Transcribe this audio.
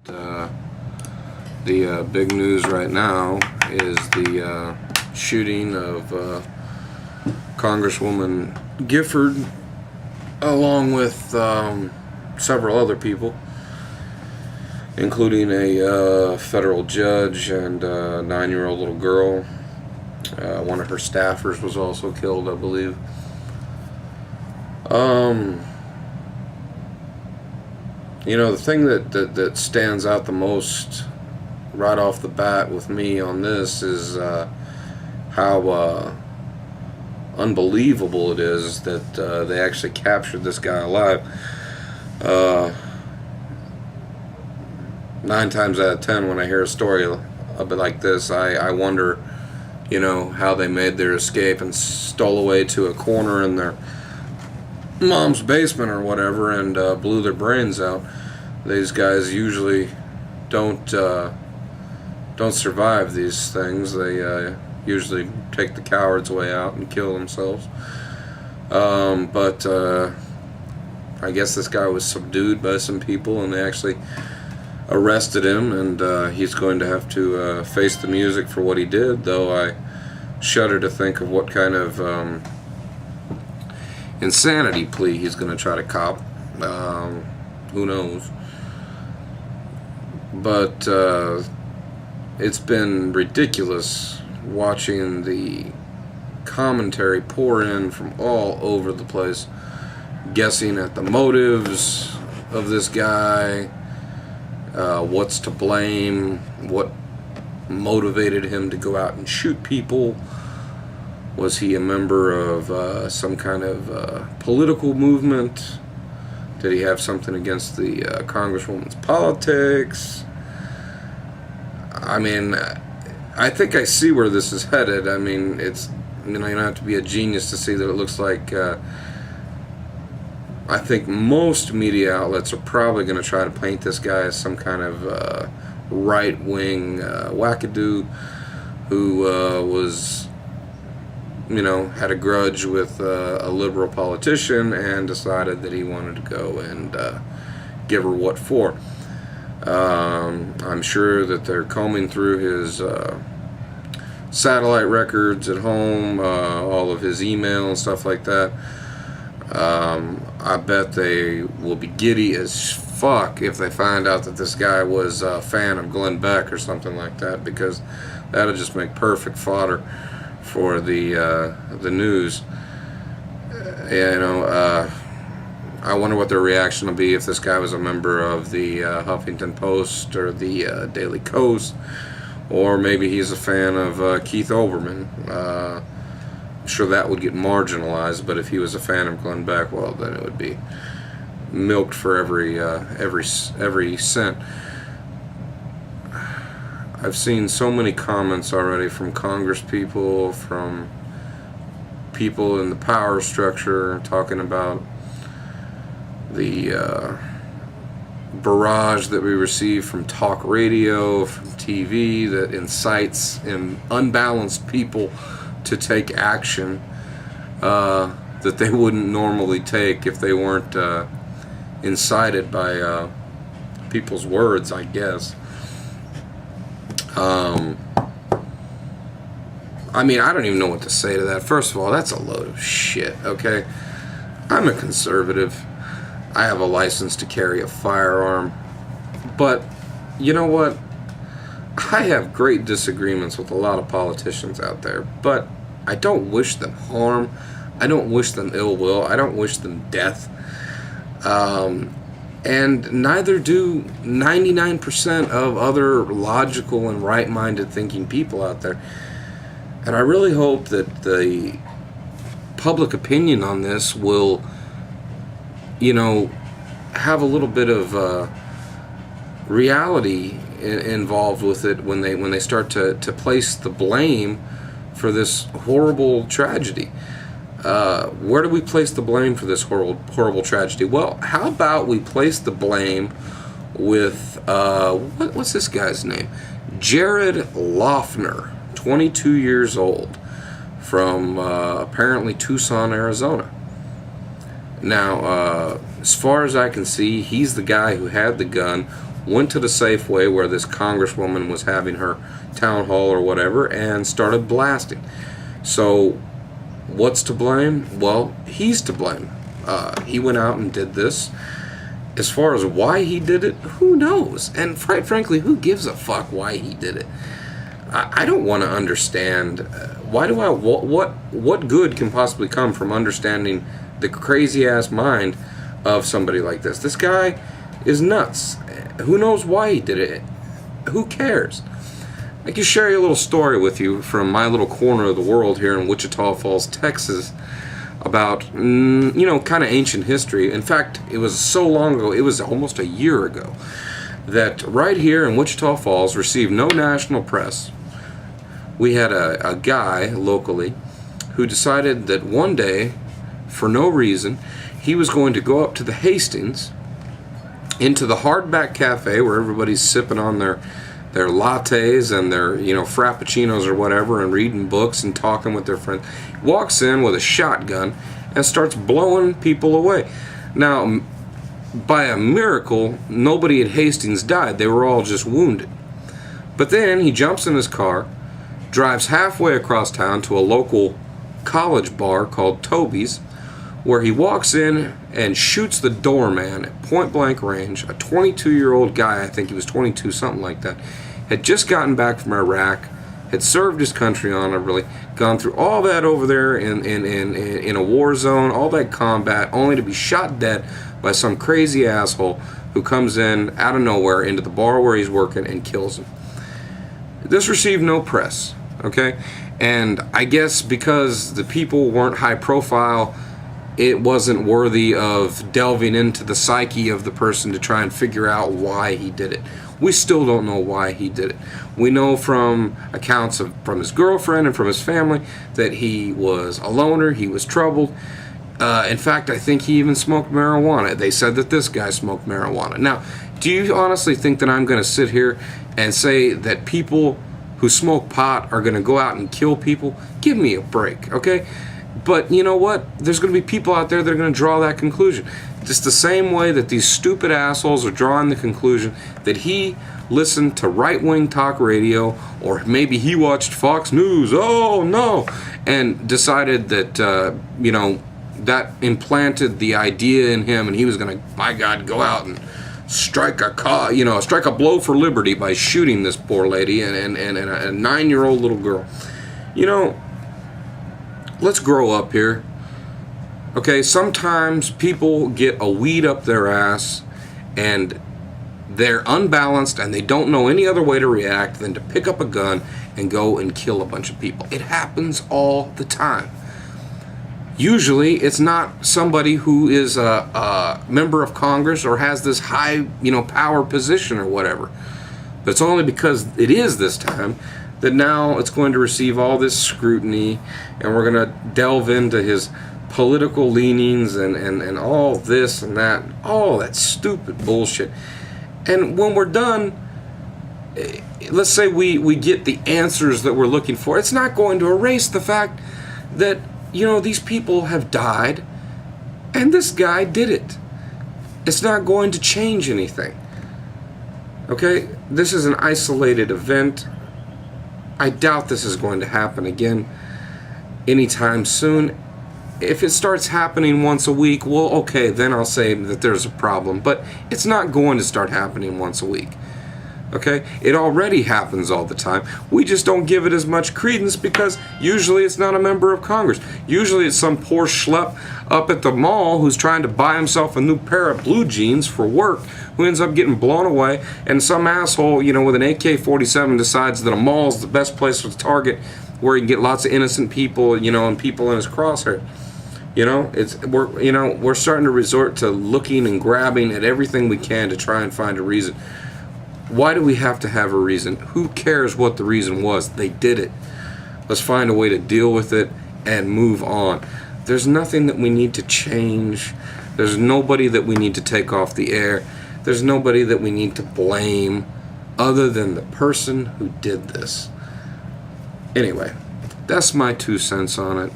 The big news right now is the shooting of Congresswoman Gifford, along with several other people, including a federal judge and a 9-year-old little girl. One of her staffers was also killed, I believe. You know, the thing that stands out the most right off the bat with me on this is how unbelievable it is that they actually captured this guy alive. 9 times out of 10 when I hear a story a bit like this, I wonder, you know, how they made their escape and stole away to a corner in their mom's basement or whatever and blew their brains out. These guys usually don't survive these things. They usually take the coward's way out and kill themselves. But I guess this guy was subdued by some people, and they actually arrested him, and he's going to have to face the music for what he did, though I shudder to think of what kind of insanity plea he's going to try to cop. Who knows? But it's been ridiculous watching the commentary pour in from all over the place, guessing at the motives of this guy, what's to blame, what motivated him to go out and shoot people. Was he a member of some kind of political movement? Did he have something against the Congresswoman's politics? I mean, I think I see where this is headed. I mean, it's, you know, you don't have to be a genius to see that it looks like I think most media outlets are probably going to try to paint this guy as some kind of right-wing wackadoo who was, you know, had a grudge with a liberal politician and decided that he wanted to go and give her what for. I'm sure that they're combing through his satellite records at home, all of his email and stuff like that. I bet they will be giddy as fuck if they find out that this guy was a fan of Glenn Beck or something like that, because that'll just make perfect fodder for the news. You know, I wonder what their reaction will be if this guy was a member of the Huffington Post or the Daily Coast, or maybe he's a fan of Keith Olbermann. I'm sure that would get marginalized, but if he was a fan of Glenn Beck, well, then it would be milked for every cent. I've seen so many comments already from Congress people, from people in the power structure, talking about the barrage that we receive from talk radio, from TV, that incites unbalanced people to take action that they wouldn't normally take if they weren't incited by people's words, I guess. I mean, I don't even know what to say to that. First of all, that's a load of shit, okay? I'm a conservative. I have a license to carry a firearm. But, you know what? I have great disagreements with a lot of politicians out there, but I don't wish them harm. I don't wish them ill will. I don't wish them death. And neither do 99% of other logical and right-minded thinking people out there. And I really hope that the public opinion on this will, you know, have a little bit of reality involved with it when they start to place the blame for this horrible tragedy. Where do we place the blame for this horrible tragedy? Well, how about we place the blame with what's this guy's name? Jared Loughner, 22 years old, from apparently Tucson, Arizona. Now, as far as I can see, he's the guy who had the gun, went to the Safeway where this congresswoman was having her town hall or whatever and started blasting. So what's to blame? Well, he's to blame. He went out and did this. As far as why he did it, who knows? And quite frankly, who gives a fuck why he did it? I don't want to understand. What good can possibly come from understanding the crazy ass mind of somebody like this? This guy is nuts. Who knows why he did it? Who cares? I can share a little story with you from my little corner of the world here in Wichita Falls, Texas, about, kind of ancient history. In fact, it was so long ago, it was almost a year ago, that right here in Wichita Falls received no national press. We had a guy locally who decided that one day, for no reason, he was going to go up to the Hastings, into the Hardback Cafe where everybody's sipping on their lattes and their frappuccinos or whatever, and reading books and talking with their friends. Walks in with a shotgun and starts blowing people away. Now, by a miracle, nobody at Hastings died. They were all just wounded. But then he jumps in his car, drives halfway across town to a local college bar called Toby's, where he walks in and shoots the doorman at point blank range. A 22-year-old guy, I think he was 22, something like that, had just gotten back from Iraq, had served his country honorably, gone through all that over there in a war zone, all that combat, only to be shot dead by some crazy asshole who comes in out of nowhere into the bar where he's working and kills him. This received no press, okay? And I guess because the people weren't high profile, it wasn't worthy of delving into the psyche of the person to try and figure out why he did it. We still don't know why he did it. We know from accounts from his girlfriend and from his family that he was a loner, he was troubled. In fact, I think he even smoked marijuana. They said that this guy smoked marijuana. Now, do you honestly think that I'm going to sit here and say that people who smoke pot are going to go out and kill people? Give me a break, okay? But you know what? There's going to be people out there that are going to draw that conclusion. Just the same way that these stupid assholes are drawing the conclusion that he listened to right-wing talk radio, or maybe he watched Fox News, oh no, and decided that, that implanted the idea in him, and he was going to, by God, go out and strike a blow for liberty by shooting this poor lady and a 9-year-old little girl. Let's grow up here. Okay, sometimes people get a weed up their ass and they're unbalanced and they don't know any other way to react than to pick up a gun and go and kill a bunch of people. It happens all the time. Usually it's not somebody who is a member of Congress or has this high, power position or whatever. But it's only because it is this time that now it's going to receive all this scrutiny, and we're going to delve into his political leanings and all this and that, all that stupid bullshit. And when we're done, let's say we get the answers that we're looking for, it's not going to erase the fact that, these people have died, and this guy did it. It's not going to change anything. Okay? This is an isolated event. I doubt this is going to happen again anytime soon. If it starts happening once a week, well, okay, then I'll say that there's a problem. But it's not going to start happening once a week. Okay? It already happens all the time. We just don't give it as much credence because usually it's not a member of Congress. Usually it's some poor schlep up at the mall who's trying to buy himself a new pair of blue jeans for work, who ends up getting blown away, and some asshole, with an AK-47 decides that a mall is the best place to target where he can get lots of innocent people, and people in his crosshair. We're starting to resort to looking and grabbing at everything we can to try and find a reason. Why do we have to have a reason? Who cares what the reason was? They did it. Let's find a way to deal with it and move on. There's nothing that we need to change. There's nobody that we need to take off the air. There's nobody that we need to blame other than the person who did this. Anyway, that's my 2 cents on it.